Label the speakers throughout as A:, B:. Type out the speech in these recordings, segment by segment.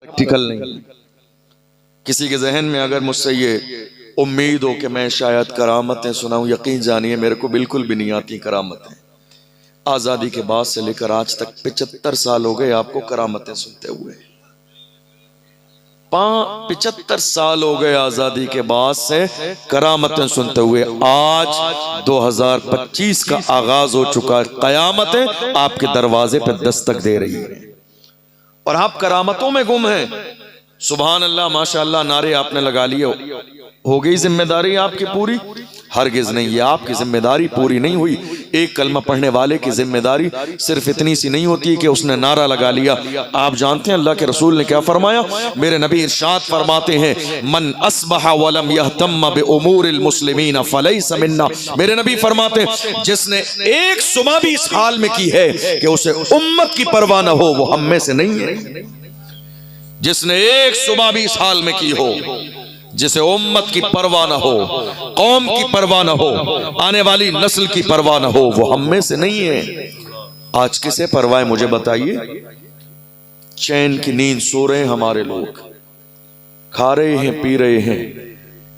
A: Practical नहीं। किसी के जहन में अगर मुझसे ये उम्मीद हो कि मैं शायद करामतें सुनाऊं, यकीन जानिए मेरे को बिल्कुल भी नहीं आती करामतें। आज़ादी के बाद से लेकर आज तक 75 साल हो गए आपको करामतें सुनते हुए। 75 साल हो गए आज़ादी के बाद से करामतें सुनते हुए। आज 2025 का आगाज हो चुका है, कयामतें आपके दरवाजे पर दस्तक दे रही है और आप करामतों में गुम हैं। सुभान अल्लाह, माशाअल्लाह नारे आपने लगा लिए। हो गई जिम्मेदारी आपकी पूरी? हरगिज नहीं, ये आपकी जिम्मेदारी पूरी नहीं हुई। एक कलमा पढ़ने वाले की जिम्मेदारी सिर्फ इतनी सी नहीं होती कि उसने नारा लगा लिया। आप जानते हैं अल्लाह के रसूल ने क्या फरमाया? मेरे नबी इरशाद फरमाते हैं, मन अस्बहा वलम यहतम बिउमूरिल मुस्लिमीन फलैसा मिन्ना। मेरे नबी फरमाते हैं, जिसने एक सुबह भी इस हाल में की है कि उसे उम्मत की परवाह न हो, वो हम में से नहीं है। जिसने एक सुबह भी इस हाल में की हो, जिसे उम्मत की परवाह न हो, कौम की परवाह न हो, आने वाली नस्ल की परवाह न हो, वो हम में से नहीं है। आज किसे परवाह है मुझे बताइए? चैन की नींद सो रहे हैं हमारे लोग, खा रहे हैं पी रहे हैं,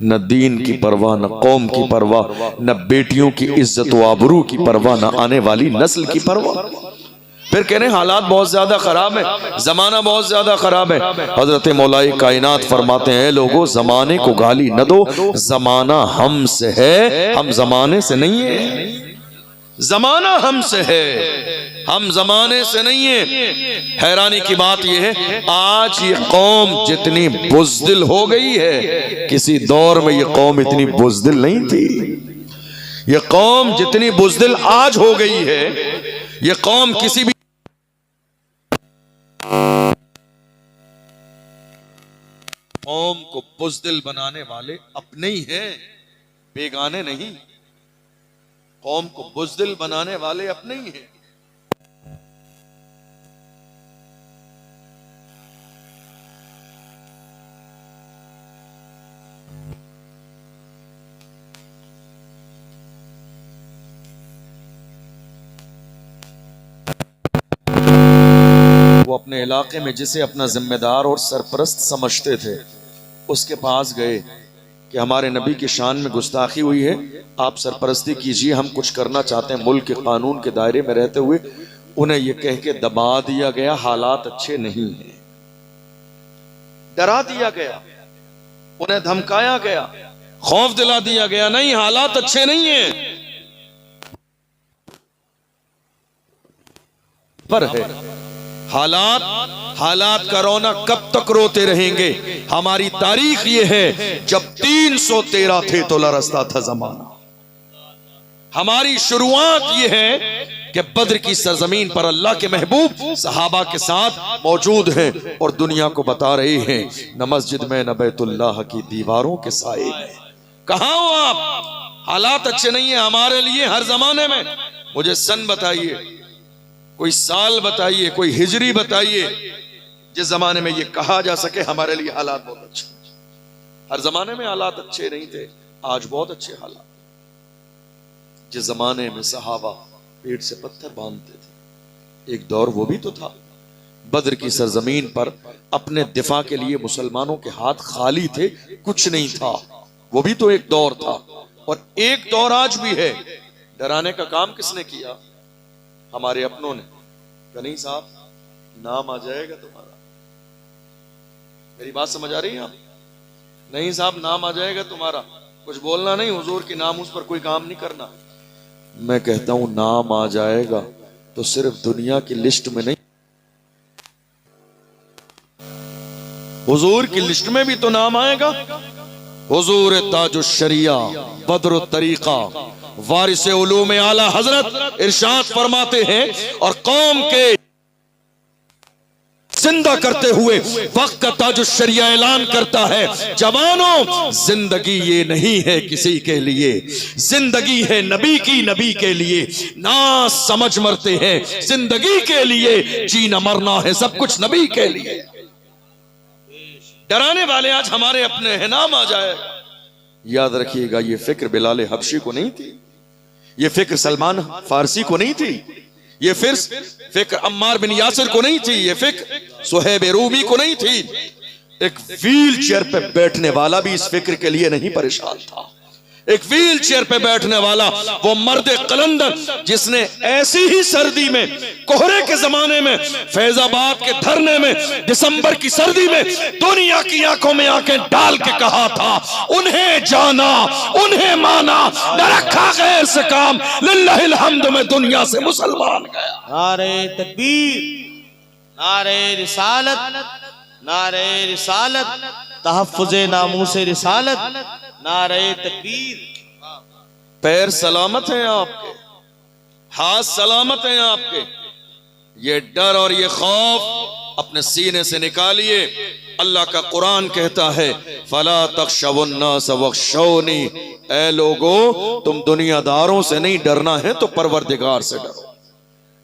A: न दीन की परवाह, न कौम की परवाह, न बेटियों की इज्जत व आबरू की परवाह, न आने वाली नस्ल की परवाह। फिर कह रहे हैं हालात बहुत ज्यादा खराब है, जमाना बहुत ज्यादा खराब है। हजरत मौलाए कायनात फरमाते हैं, लोगों जमाने को गाली न दो, जमाना हमसे है, हम जमाने से नहीं है। जमाना हमसे है, हम जमाने से नहीं है। हैरानी की बात यह है, आज ये कौम जितनी बुज़दिल हो गई है, किसी दौर में ये कौम इतनी बुज़दिल नहीं थी। ये कौम जितनी बुज़दिल आज हो गई है, ये कौम किसी भी कौम को बुज़दिल बनाने वाले अपने ही हैं, बेगाने नहीं। कौम को बुज़दिल बनाने वाले अपने ही हैं। वो अपने इलाके में जिसे अपना जिम्मेदार और सरपरस्त समझते थे, उसके पास गए कि हमारे नबी की शान में गुस्ताखी हुई है, आप सरपरस्ती कीजिए, हम कुछ करना चाहते हैं मुल्क के कानून के दायरे में रहते हुए। उन्हें यह कह के दबा दिया गया हालात अच्छे नहीं हैं, डरा दिया गया, उन्हें धमकाया गया, खौफ दिला दिया गया, नहीं हालात अच्छे नहीं हैं। पर है हालात का रोना कब तक रोते रहेंगे? हमारी तारीख ये है, जब 313 थे तो लरसता था जमाना। हमारी शुरुआत ये है कि बद्र की सरजमीन पर अल्लाह के महबूब सहाबा के साथ मौजूद हैं और दुनिया को बता रहे हैं, न मस्जिद में न बैतुल्लाह की दीवारों के साए में। कहां हो आप? हालात अच्छे नहीं है हमारे लिए हर जमाने में। मुझे सन बताइए, कोई साल बताइए, कोई हिजरी बताइए जिस जमाने में ये कहा जा सके हमारे लिए हालात बहुत अच्छे। हर जमाने में हालात अच्छे नहीं थे, आज बहुत अच्छे हालात। जिस जमाने में सहाबा पेट से पत्थर बांधते थे, एक दौर वो भी तो था। बद्र की सरजमीन पर अपने दिफा के लिए मुसलमानों के हाथ खाली थे, कुछ नहीं था, वो भी तो एक दौर था। और एक दौर आज भी है। डराने का काम किसने किया? हमारे अपनों ने। गनी साहब नाम आ जाएगा तुम्हारा, मेरी बात समझ आ रही है आप? नहीं साहब नाम आ जाएगा तुम्हारा, कुछ बोलना नहीं, हुजूर की नामूस पर कोई काम नहीं करना। मैं कहता हूं नाम आ जाएगा तो सिर्फ दुनिया की लिस्ट में नहीं, हुजूर की लिस्ट में भी तो नाम आएगा। हुजूर ताजुश शरिया बद्र तरीका वारिस उलूम आला हजरत इरशाद फरमाते हैं, और कौम के जिंदा करते हुए वक्त का ताजुश शरिया ऐलान करता है, जवानों जिंदगी ये नहीं है किसी के लिए, जिंदगी है नबी की, नबी के लिए। ना समझ मरते हैं जिंदगी के लिए, जीना मरना है सब कुछ नबी के लिए। डराने वाले आज हमारे अपने हैं, नाम आ जाएगा। याद रखिएगा, ये फिक्र बिलाल हबशी को नहीं थी, ये फिक्र सलमान फारसी को नहीं थी, ये फिक्र अम्मार बिन यासिर को नहीं थी, ये फिक्र सुहैब रूमी को नहीं थी। एक व्हील चेयर पे बैठने वाला भी इस फिक्र के लिए नहीं परेशान था। एक व्हील चेयर पे बैठने वाला वो मर्द कलंदर जिसने ऐसी ही सर्दी में, कोहरे के जमाने में, फैजाबाद के धरने में, दिसंबर की सर्दी में दुनिया की आंखों में आंखें डाल के कहा था, उन्हें जाना, उन्हें माना, न रखा गैर से काम, लिल्लाहिल हम्द में दुनिया से मुसलमान गया।
B: नारे तकबीर, नारे रिसालत, नारे रिसालत, तहफ्फुज़े नामूसे रिसालत, नारे तकबीर।
A: पैर सलामत हैं आपके, हाथ सलामत हैं आपके। ये डर और ये खौफ अपने सीने से निकालिए। अल्लाह का कुरान कहता है, फला तख्शवन्नास वख्शौनी, ऐ लोगो तुम दुनियादारों से नहीं डरना है तो परवरदिगार से डरो,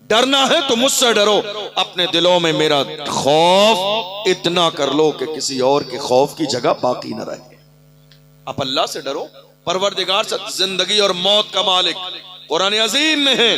A: डरना है तो मुझसे डरो। अपने दिलों में मेरा खौफ इतना कर लो कि किसी और के खौफ की जगह बाकी न रहे। आप अल्लाह से डरो, परवरदिगार से। जिंदगी और मौत का मालिक कुरान अजीम में है,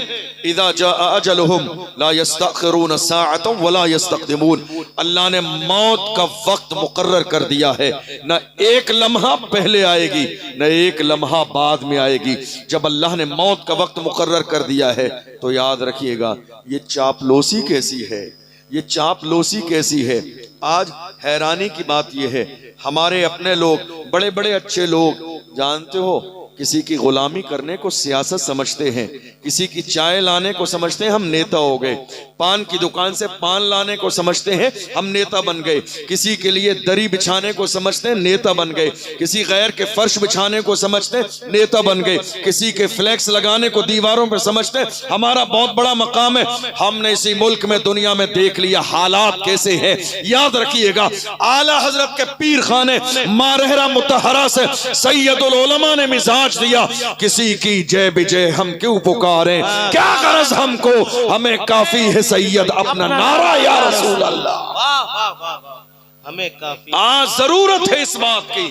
A: इज़ा जाअ अजलुहुम ला यस्तअखिरून साअतन वला यस्तक़दिमून। अल्लाह ने मौत का वक्त मुकर्रर कर दिया है, न एक लम्हा पहले आएगी न एक लम्हा बाद में आएगी। जब अल्लाह ने मौत का वक्त मुकर्रर कर दिया है तो याद रखिएगा, ये चापलूसी कैसी है, ये चापलूसी कैसी है। आज हैरानी की बात यह है, हमारे अपने लोग, बड़े बड़े अच्छे लोग, जानते हो, किसी की गुलामी करने को सियासत समझते हैं, किसी की चाय लाने को समझते हैं हम नेता हो गए, पान की दुकान से पान लाने को समझते हैं हम नेता बन गए, किसी के लिए दरी बिछाने को समझते हैं नेता बन गए, किसी गैर के फर्श बिछाने को समझते हैं नेता बन गए, किसी के फ्लैक्स लगाने को दीवारों पर समझते हैं हमारा बहुत बड़ा मकाम है। हमने इसी मुल्क में, दुनिया में देख लिया हालात कैसे हैं। याद रखिएगा, आला हजरत के पीर खाने मारहरा मुतहरा से सैयदुल उलमा ने मिजाज दिया, किसी की जय विजय हम क्यों पुकारें, क्या गरज हमको, हमें काफी है सैयद अपना नारा या रसूल अल्लाह।
B: वाह वाह वाह वाह, हमें काफी।
A: आज जरूरत है इस बात की।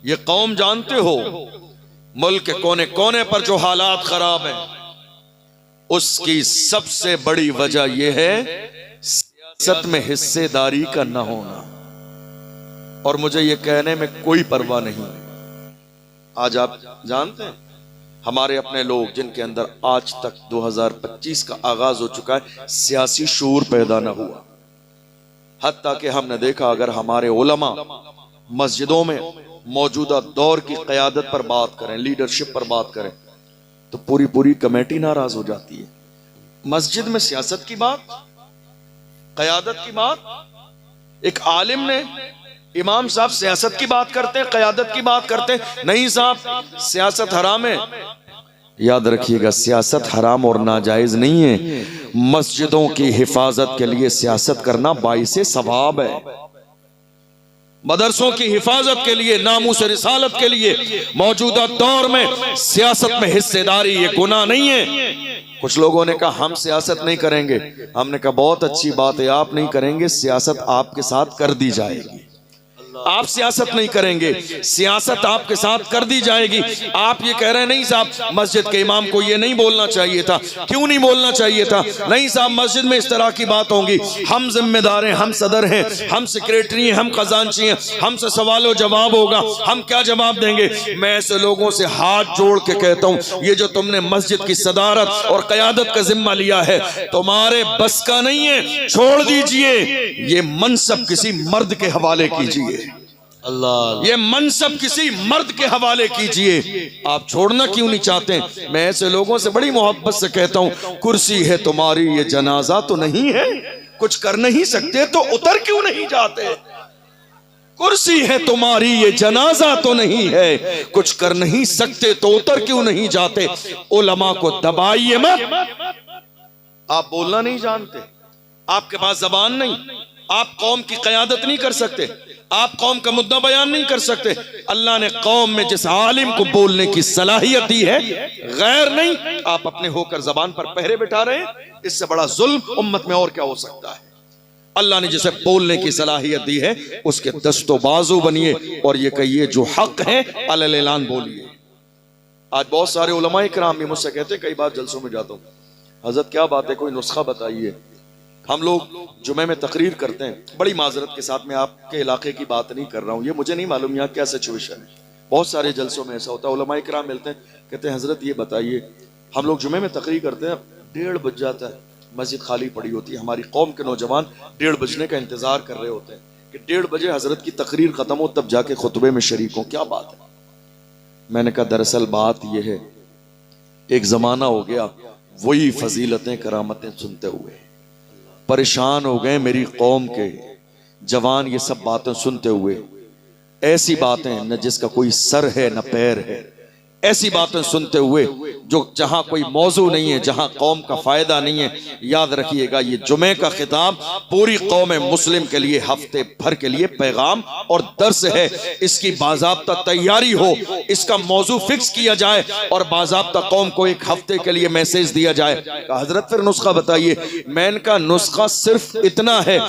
A: ये कौम जानते हो, मुल्क के कोने कोने पर जो हालात खराब हैं, उसकी सबसे बड़ी वजह यह है सियासत में हिस्सेदारी का न होना। और मुझे ये कहने में कोई परवाह नहीं। आज आप जानते हैं, हमारे अपने लोग जिनके अंदर आज तक 2025 का आगाज हो चुका है, सियासी शूर पैदा न हुआ। हत्ता कि हमने देखा, अगर हमारे उलमा मस्जिदों में मौजूदा दौर की क़यादत पर बात करें, लीडरशिप पर बात करें, तो पूरी पूरी कमेटी नाराज हो जाती है। मस्जिद में सियासत की बात, क़यादत की बात, एक आलिम ने, इमाम साहब सियासत की बात करते हैं, क़यादत की बात करते हैं, नहीं साहब सियासत हराम है। याद रखिएगा, सियासत हराम और नाजायज नहीं है। मस्जिदों की हिफाजत के लिए सियासत करना बाइसे सवाब है। मदरसों की हिफाजत के लिए, नामूस रिसालत के लिए मौजूदा दौर में सियासत में हिस्सेदारी ये गुनाह नहीं है। कुछ लोगों ने कहा हम सियासत नहीं करेंगे, हमने कहा बहुत अच्छी बात है, आप नहीं करेंगे, सियासत आपके साथ कर दी जाएगी। आप सियासत नहीं करेंगे, सियासत आपके साथ कर दी जाएगी। आप ये कह रहे हैं नहीं साहब मस्जिद के इमाम को ये नहीं बोलना चाहिए था, क्यों नहीं बोलना चाहिए था? नहीं साहब मस्जिद में इस तरह की बात होगी, हम जिम्मेदार हैं, हम सदर हैं, हम सेक्रेटरी हैं, हम खजांची हैं, हमसे सवाल जवाब होगा, हम क्या जवाब देंगे? मैं ऐसे लोगों से हाथ जोड़ के कहता हूँ, ये जो तुमने मस्जिद की सदारत और क़यादत का जिम्मा लिया है, तुम्हारे बस का नहीं है, छोड़ दीजिए। ये मनसब किसी मर्द के हवाले कीजिए,
B: अल्लाह,
A: ये मनसब किसी मर्द के हवाले कीजिए। आप छोड़ना क्यों नहीं चाहते? मैं ऐसे लोगों से बड़ी मोहब्बत से कहता हूँ, कुर्सी है तुम्हारी, ये जनाजा तो नहीं है, कुछ कर नहीं सकते तो उतर क्यों नहीं जाते? कुर्सी है तुम्हारी, ये जनाजा तो नहीं है, कुछ कर नहीं सकते तो उतर क्यों नहीं जाते? उलमा को दबाइए मत। आप बोलना नहीं जानते, आपके पास जबान नहीं, आप कौम की क़यादत नहीं कर सकते, आप कौम का मुद्दा बयान नहीं कर सकते। अल्लाह ने कौम में जिस आलिम को बोलने की सलाहियत दी है, गैर नहीं, आप अपने होकर जबान पर पहरे बिठा रहे हैं। इससे बड़ा जुल्म उम्मत में और क्या हो सकता है? अल्लाह ने जिसे बोलने की सलाहियत दी है, उसके दस्तो बाजू बनिए और ये कहिए जो हक है अलल ऐलान बोलिए। आज बहुत सारे उलमा इकराम भी मुझसे कहते हैं, कई बार जलसों में जाता हूँ, हजरत क्या बात है, कोई नुस्खा बताइए। हम लोग जुमे में तकरीर करते हैं, बड़ी माजरत के साथ मैं आपके इलाके की बात नहीं कर रहा हूँ, ये मुझे नहीं मालूम यहाँ क्या सिचुएशन है। बहुत सारे जलसों में ऐसा होता है, उलमा इकराम मिलते हैं, कहते हैं हजरत ये बताइए, हम लोग जुमे में तकरीर करते हैं, 1:30 बज जाता है, मस्जिद खाली पड़ी होती है, हमारी कौम के नौजवान 1:30 बजने का इंतजार कर रहे होते हैं कि 1:30 बजे हजरत की तकरीर खत्म हो तब जाके खुतबे में शरीक हो। क्या बात है? मैंने कहा दरअसल बात यह है, एक जमाना हो गया वही फजीलतें करामतें सुनते हुए परेशान हो गए मेरी कौम के जवान, ये सब बातें सुनते हुए, ऐसी बातें न जिसका कोई सर है न पैर है, ऐसी बातें सुनते हुए जो जहां कोई मौजू नहीं है, जहां कौम का फायदा नहीं है। याद रखिएगा ये जुमे का खिताब पूरी कौम मुस्लिम के लिए हफ्ते भर के लिए पैगाम और दर्स है। इसकी बाज़ाब्ता तैयारी हो, इसका मौजू फिक्स किया जाए और बाज़ाब्ता कौम को एक हफ्ते के लिए मैसेज दिया जाए। हजरत फिर नुस्खा बताइए। मैन का नुस्खा सिर्फ इतना है,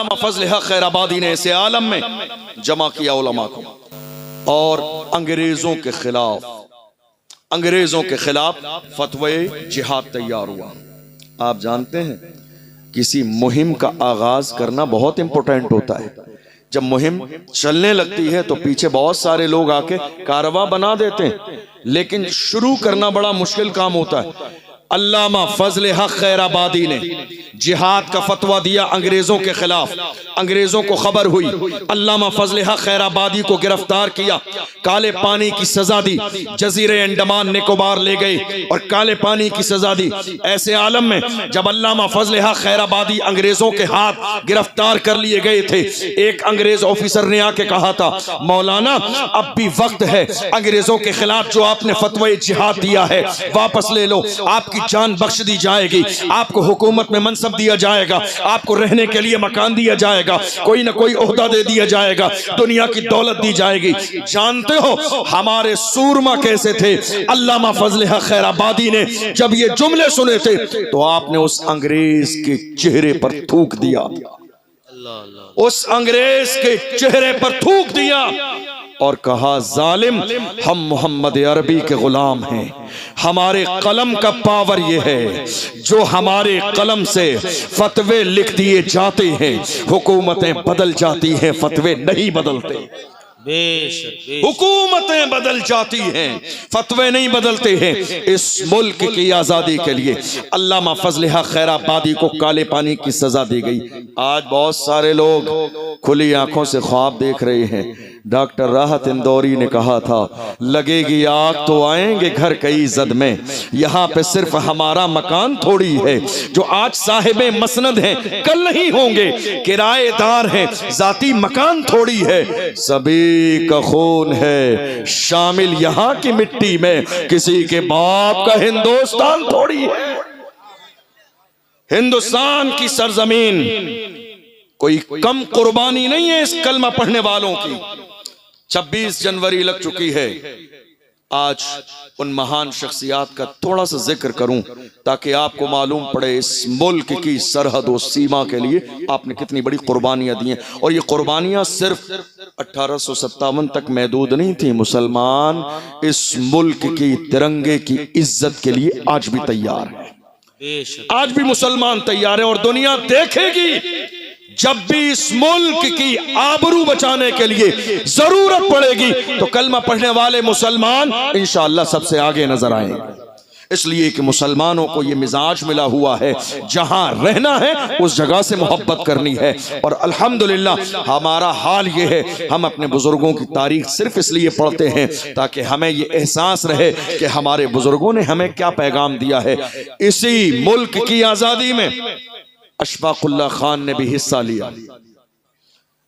A: अल्लामा फजल हक खैराबादी ने ऐसे आलम में जमा किया उलमा को और अंग्रेजों के खिलाफ फतवे जिहाद तैयार हुआ। आप जानते हैं किसी मुहिम का आगाज करना बहुत इंपॉर्टेंट होता है। जब मुहिम चलने लगती है तो पीछे बहुत सारे लोग आके कारवा बना देते हैं, लेकिन शुरू करना बड़ा मुश्किल काम होता है। अल्लामा फजल हक खैराबादी ने जिहाद का फतवा दिया अंग्रेजों के खिलाफ। अंग्रेजों को खबर हुई, अल्लामा फजल हक खैराबादी को गिरफ्तार किया, काले पानी की सजा दी, जजीरे अंडमान निकोबार ले गए और काले पानी की सजा दी। ऐसे आलम में जब अल्लामा फजल हक खैराबादी अंग्रेजों के हाथ गिरफ्तार कर लिए गए थे, एक अंग्रेज ऑफिसर ने आके कहा था, मौलाना अब भी वक्त है, अंग्रेजों के खिलाफ जो आपने फतवा जिहाद दिया है वापस ले लो, आपकी जान बख्श दी जाएगी, आपको हुकूमत में मनसब दिया जाएगा, आपको रहने के लिए मकान दिया जाएगा, कोई ना कोई ओहदा दे दिया जाएगा, दुनिया की दौलत दी जाएगी। जानते हो हमारे सूरमा कैसे थे? अल्लामा फजल हक खैराबादी ने जब ये जुमले सुने थे तो आपने उस अंग्रेज के चेहरे पर थूक दिया, उस अंग्रेज के चेहरे पर थूक दिया और कहा, जालिम हम मोहम्मद अरबी के गुलाम हैं, हमारे कलम का पावर ये है, जो हमारे कलम से फतवे लिख दिए जाते हैं हुकूमतें बदल जाती हैं, फतवे नहीं बदलते। हुकूमतें बदल जाती हैं, फतवे नहीं बदलते हैं। इस मुल्क की आजादी के लिए अल्लामा फजल हक खैराबादी को काले पानी की सजा दी गई। आज बहुत सारे लोग खुली आंखों से ख्वाब देख रहे हैं। डॉक्टर राहत इंदौरी ने कहा था, लगेगी आग तो आएंगे घर कई जद में, यहाँ पे सिर्फ हमारा मकान थोड़ी है, जो आज साहिबे मसनद हैं कल नहीं होंगे, किराएदार हैं जाती मकान थोड़ी है, सभी का खून है शामिल यहाँ की मिट्टी में, किसी के बाप का हिंदुस्तान थोड़ी है। हिंदुस्तान की सरजमीन कोई कम कुर्बानी नहीं है इस कलमा पढ़ने वालों की। 26 जनवरी लग चुकी है। आज उन महान शख्सियात का थोड़ा सा जिक्र करूं ताकि आपको मालूम पड़े इस मुल्क की सरहद और सीमा के लिए आपने कितनी बड़ी कुर्बानियां दी हैं। और ये कुर्बानियां सिर्फ 1857 तक महदूद नहीं थी। मुसलमान इस मुल्क की तिरंगे की इज्जत के लिए आज भी तैयार है, आज भी मुसलमान तैयार है। और दुनिया देखेगी जब भी इस मुल्क की आबरू बचाने के लिए जरूरत पड़ेगी तो कलमा पढ़ने वाले मुसलमान इंशाअल्लाह सबसे आगे नजर आएंगे। इसलिए कि मुसलमानों को ये मिजाज मिला हुआ है, जहां रहना है उस जगह से मोहब्बत करनी है। और अल्हम्दुलिल्लाह हमारा हाल ये है, हम अपने बुजुर्गों की तारीख सिर्फ इसलिए पढ़ते हैं ताकि हमें ये एहसास रहे कि हमारे बुजुर्गों ने हमें क्या पैगाम दिया है। इसी मुल्क की आजादी में अशफाकुल्लाह खान ने भी हिस्सा लिया।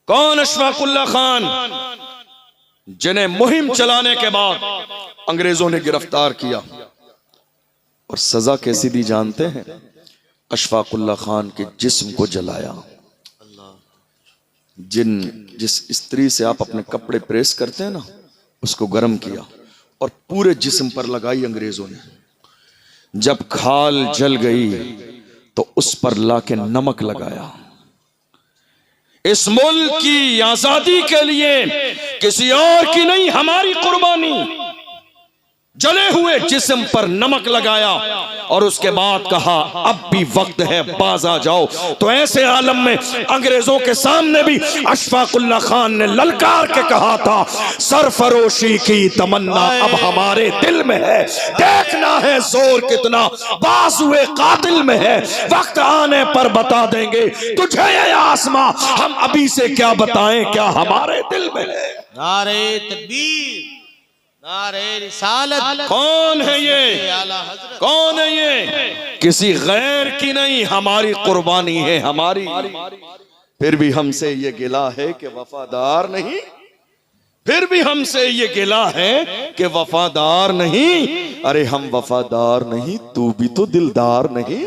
A: कौन अशफाकुल्लाह खान? जिन्हें मुहिम चलाने के बाद अंग्रेजों ने गिरफ्तार किया और सजा कैसी दी जानते हैं? अशफाकुल्लाह खान के जिस्म को जलाया। जिस स्त्री से आप अपने कपड़े प्रेस करते हैं ना, उसको गर्म किया और पूरे जिस्म पर लगाई अंग्रेजों ने। जब खाल जल गई तो उस पर लाके नमक लगाया। इस मुल्क की आजादी के लिए किसी और की नहीं, हमारी कुर्बानी। जले हुए जिस्म पर नमक लगाया और उसके बाद कहा, अब भी वक्त है, बाज आ जाओ। तो ऐसे आलम में अंग्रेजों के सामने भी अशफाकुल्लाह खान ने ललकार के कहा था, सरफरोशी की तमन्ना अब हमारे दिल में है, देखना है जोर कितना बाजुए कातिल में है, वक्त आने पर बता देंगे तुझे ये आसमां, हम अभी से क्या बताएं क्या हमारे दिल में है।
B: नारे तकबीर, नारे रिसालत।
A: कौन है ये? कौन है ये? किसी गैर की नहीं, हमारी कुर्बानी है, हमारी। फिर भी हमसे ये गिला है कि वफादार नहीं, फिर भी हमसे ये गिला है कि वफादार नहीं। अरे हम वफादार नहीं, तू भी तो दिलदार नहीं।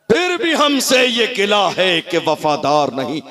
A: फिर भी हमसे ये गिला है कि वफादार नहीं।